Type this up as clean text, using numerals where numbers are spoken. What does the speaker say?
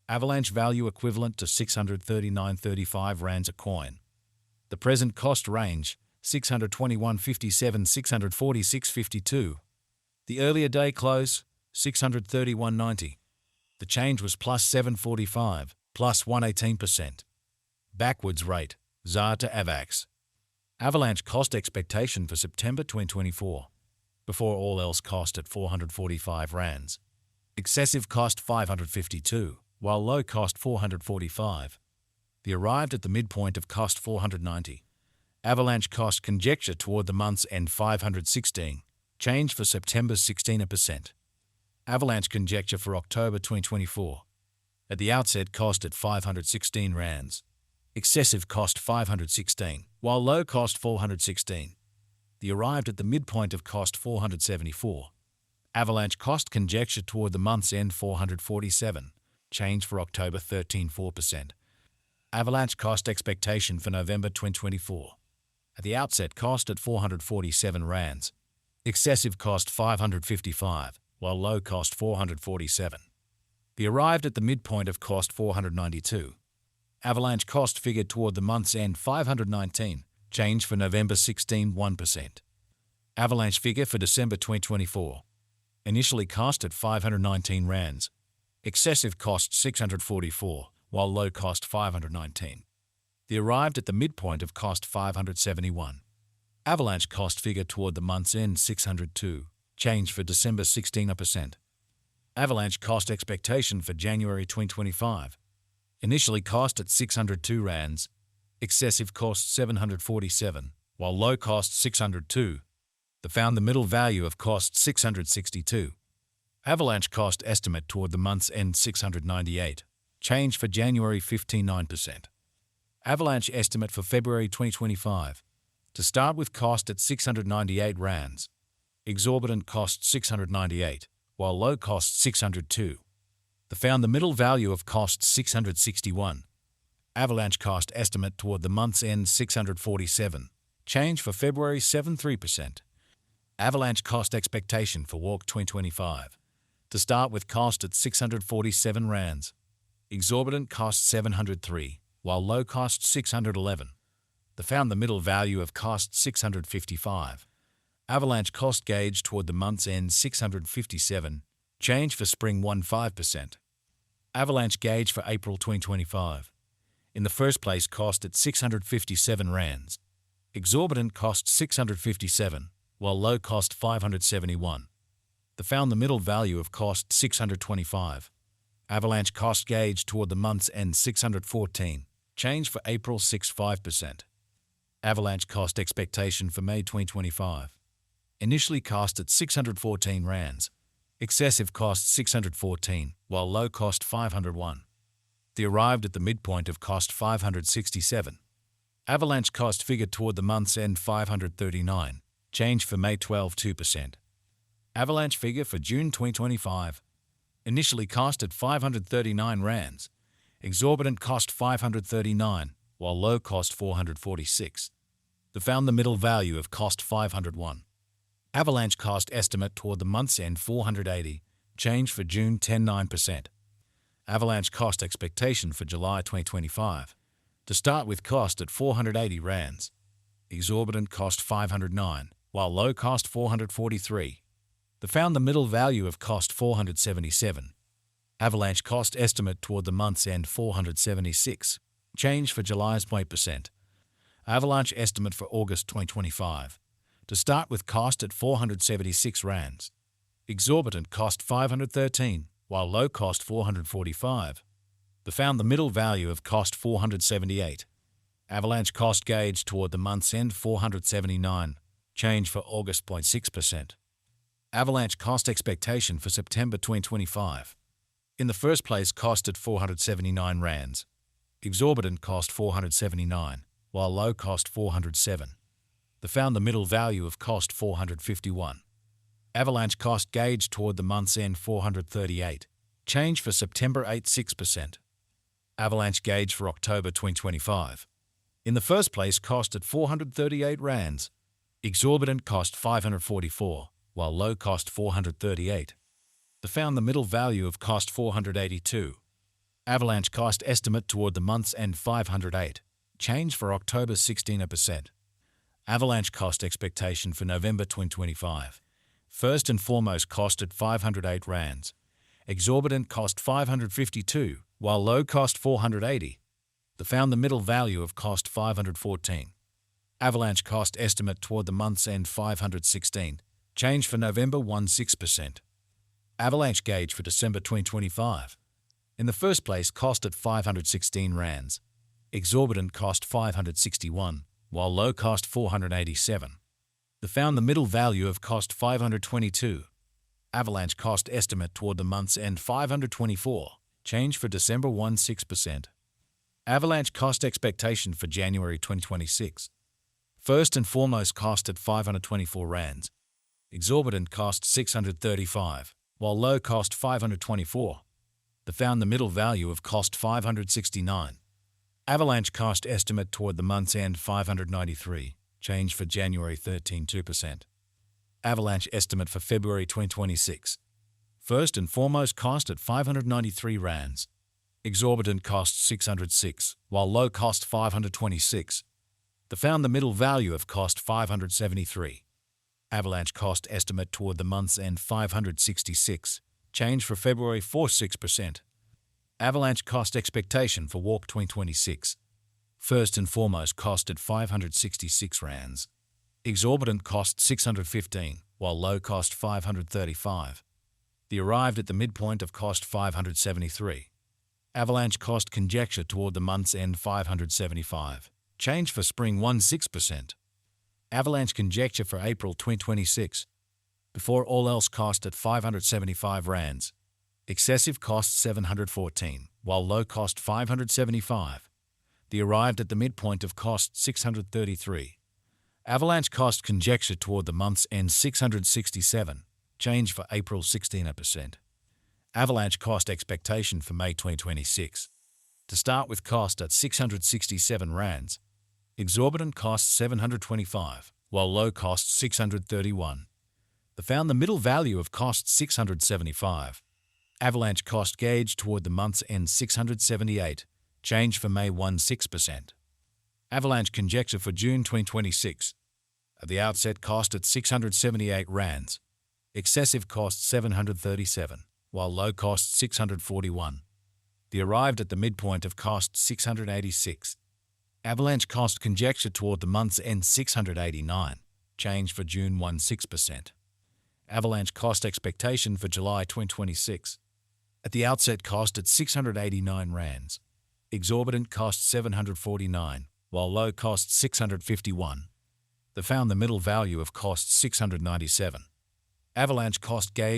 Avalanche value equivalent to 639.35 rands a coin. The present cost range, 621.57, 646.52. The earlier day close, 631.90. The change was plus 745, plus 118%. Backwards rate, ZAR to Avax. Avalanche cost expectation for September 2024. Before all else cost at 445 rands. Excessive cost 552, while low cost 445. The arrived at the midpoint of cost 490. Avalanche cost conjecture toward the month's end 516. Change for September 16%. Avalanche conjecture for October 2024. At the outset cost at 516 rands. Excessive cost 516, while low cost 416. The arrived at the midpoint of cost 474. Avalanche cost conjecture toward the month's end 447. Change for October 13.4%. Avalanche cost expectation for November 2024. At the outset cost at 447 rands. Excessive cost 555, while low cost 447. The arrived at the midpoint of cost 492. Avalanche cost figure toward the month's end 519. Change for November 16.1%. Avalanche figure for December 2024. Initially cost at 519 rands. Excessive cost 644, while low cost 519. The arrived at the midpoint of cost 571. Avalanche cost figure toward the month's end 602. Change for December 16%. Avalanche cost expectation for January 2025. Initially cost at 602 rands. Excessive cost 747, while low cost 602. The found the middle value of cost 662. Avalanche cost estimate toward the month's end 698. Change for January 15.9%. Avalanche estimate for February 2025. To start with cost at 698 rands. Exorbitant cost 698, while low cost 602. The found the middle value of cost 661. Avalanche cost estimate toward the month's end 647. Change for February 7.3%. Avalanche cost expectation for Walk 2025. To start with cost at 647 rands. Exorbitant cost 703, while low cost 611. The found the middle value of cost 655. Avalanche cost gauge toward the month's end 657. Change for spring 15%. Avalanche gauge for April 2025. In the first place cost at 657 rands. Exorbitant cost 657, while low cost 571. The found the middle value of cost 625. Avalanche cost gauge toward the month's end 614. Change for April 65%. Avalanche cost expectation for May 2025. Initially cost at 614 rands. Excessive cost 614, while low cost 501. The arrived at the midpoint of cost 567. Avalanche cost figure toward the month's end 539. Change for May 12.2%. Avalanche figure for June 2025. Initially cost at 539 rands. Exorbitant cost 539, while low cost 446. The found the middle value of cost 501. Avalanche cost estimate toward the month's end 480. Change for June 10.9%. Avalanche cost expectation for July 2025. To start with cost at 480 rands. Exorbitant cost 509, while low cost 443. The found the middle value of cost 477. Avalanche cost estimate toward the month's end 476. Change for July's 8%. Avalanche estimate for August 2025. To start with cost at 476 rands. Exorbitant cost 513, while low cost 445. The found the middle value of cost 478. Avalanche cost gauge toward the month's end 479. Change for August 0.6%. Avalanche cost expectation for September 2025. In the first place cost at 479 rands. Exorbitant cost 479, while low cost 407. The found the middle value of cost 451. Avalanche cost gauge toward the month's end 438. Change for September 8.6%. Avalanche gauge for October 2025. In the first place cost at 438 rands. Exorbitant cost 544, while low cost 438. The found the middle value of cost 482. Avalanche cost estimate toward the month's end 508. Change for October 16%. Avalanche cost expectation for November 2025. First and foremost cost at 508 rands. Exorbitant cost 552, while low cost 480. They found the middle value of cost 514. Avalanche cost estimate toward the month's end 516. Change for November 16%. Avalanche gauge for December 2025. In the first place, cost at 516 rands. Exorbitant cost 561, while low cost 487. They found the middle value of cost 522. Avalanche cost estimate toward the month's end 524. Change for December 16%. Avalanche cost expectation for January 2026. First and foremost cost at 524 rands. Exorbitant cost 635, while low cost 524. They found the middle value of cost 569. Avalanche cost estimate toward the month's end 593. Change for January 13.2%. Avalanche estimate for February 2026. First and foremost cost at 593 rands. Exorbitant cost 606, while low cost 526. They found the middle value of cost 573. Avalanche cost estimate toward the month's end 566. Change for February 46%. Avalanche cost expectation for Warp 2026. First and foremost cost at 566 rands. Exorbitant cost 615, while low cost 535. They arrived at the midpoint of cost 573. Avalanche cost conjecture toward the month's end 575. Change for spring 16%. Avalanche conjecture for April 2026. Before all else cost at 575 rands. Excessive cost 714, while low cost 575. They arrived at the midpoint of cost 633. Avalanche cost conjecture toward the month's end 667. Change for April 16%. Avalanche cost expectation for May 2026. To start with cost at 667 rands. Exorbitant cost 725, while low cost 631. They found the middle value of cost 675. Avalanche cost gauge toward the month's end 678. Change for May 16%. Avalanche conjecture for June 2026. At the outset cost at 678 rands. Excessive cost 737, while low cost 641. They arrived at the midpoint of cost 686. Avalanche cost conjecture toward the month's end 689. Change for June 16%. Avalanche cost expectation for July 2026. At the outset cost at 689 rands. Exorbitant cost 749, while low cost 651. They found the middle value of cost 697. Avalanche cost gauge